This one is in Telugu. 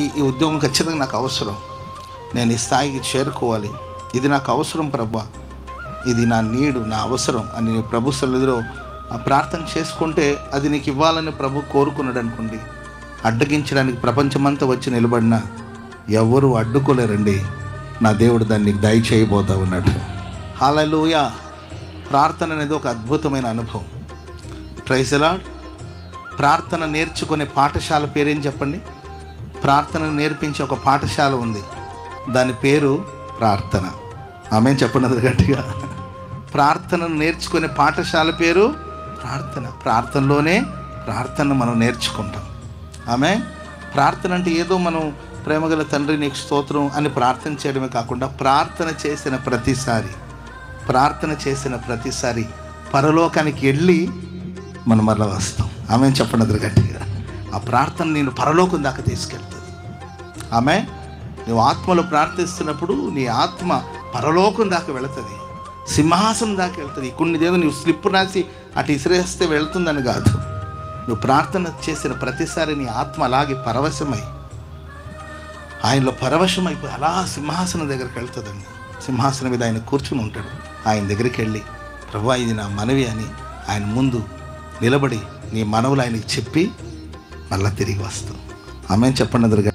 ఈ ఉద్యోగం ఖచ్చితంగా నాకు అవసరం, నేను ఈ స్థాయికి చేరుకోవాలి, ఇది నాకు అవసరం ప్రభా, ఇది నా నీడు, నా అవసరం అని ప్రభు సన్నిధిలో ప్రార్థన చేసుకుంటే అది నీకు ఇవ్వాలని ప్రభు కోరుకున్నాడు అనుకోండి, అడ్డగించడానికి ప్రపంచమంతా వచ్చి నిలబడినా ఎవరు అడ్డుకోలేరండి. నా దేవుడు దాన్ని నీకు దయచేయబోతా ఉన్నాడు. హల్లెలూయా. ప్రార్థన అనేది ఒక అద్భుతమైన అనుభవం. Praise the Lord. ప్రార్థన నేర్చుకునే పాఠశాల పేరేం చెప్పండి? ప్రార్థన నేర్పించే ఒక పాఠశాల ఉంది, దాని పేరు ప్రార్థన. ఆమేన్ చెప్పండి గట్టిగా. ప్రార్థనను నేర్చుకునే పాఠశాల పేరు ప్రార్థన. ప్రార్థనలోనే ప్రార్థన మనం నేర్చుకుంటాం. ఆమేన్. ప్రార్థన అంటే ఏదో మనం ప్రేమగల తండ్రి నీకు స్తోత్రం అని ప్రార్థన చేయడమే కాకుండా ప్రార్థన చేసిన ప్రతిసారి పరలోకానికి వెళ్ళి మనం మరలా వస్తాం. ఆమేన్ చెప్పండి గట్టిగా. ఆ ప్రార్థన నేను పరలోకం దాకా తీసుకెళ్తుంది. ఆమేన్. నువ్వు ఆత్మలో ప్రార్థిస్తున్నప్పుడు నీ ఆత్మ పరలోకం దాకా వెళుతుంది, సింహాసనం దాకా వెళ్తుంది. కొన్ని దేవుడు నువ్వు స్లిప్ రాసి అటు ఇసిరేస్తే వెళుతుందని కాదు, నువ్వు ప్రార్థన చేసిన ప్రతిసారి నీ ఆత్మ అలాగే పరవశమై ఆయనలో పరవశమైపోయి అలా సింహాసనం దగ్గరికి వెళ్తుందండి. సింహాసనం మీద ఆయన కూర్చుని ఉంటాడు. ఆయన దగ్గరికి వెళ్ళి ప్రభువా ఇది నా మనవి అని ఆయన ముందు నిలబడి నీ మనవులు ఆయనకి చెప్పి మళ్ళీ తిరిగి వస్తాం. ఆమేన్ చెప్పండి.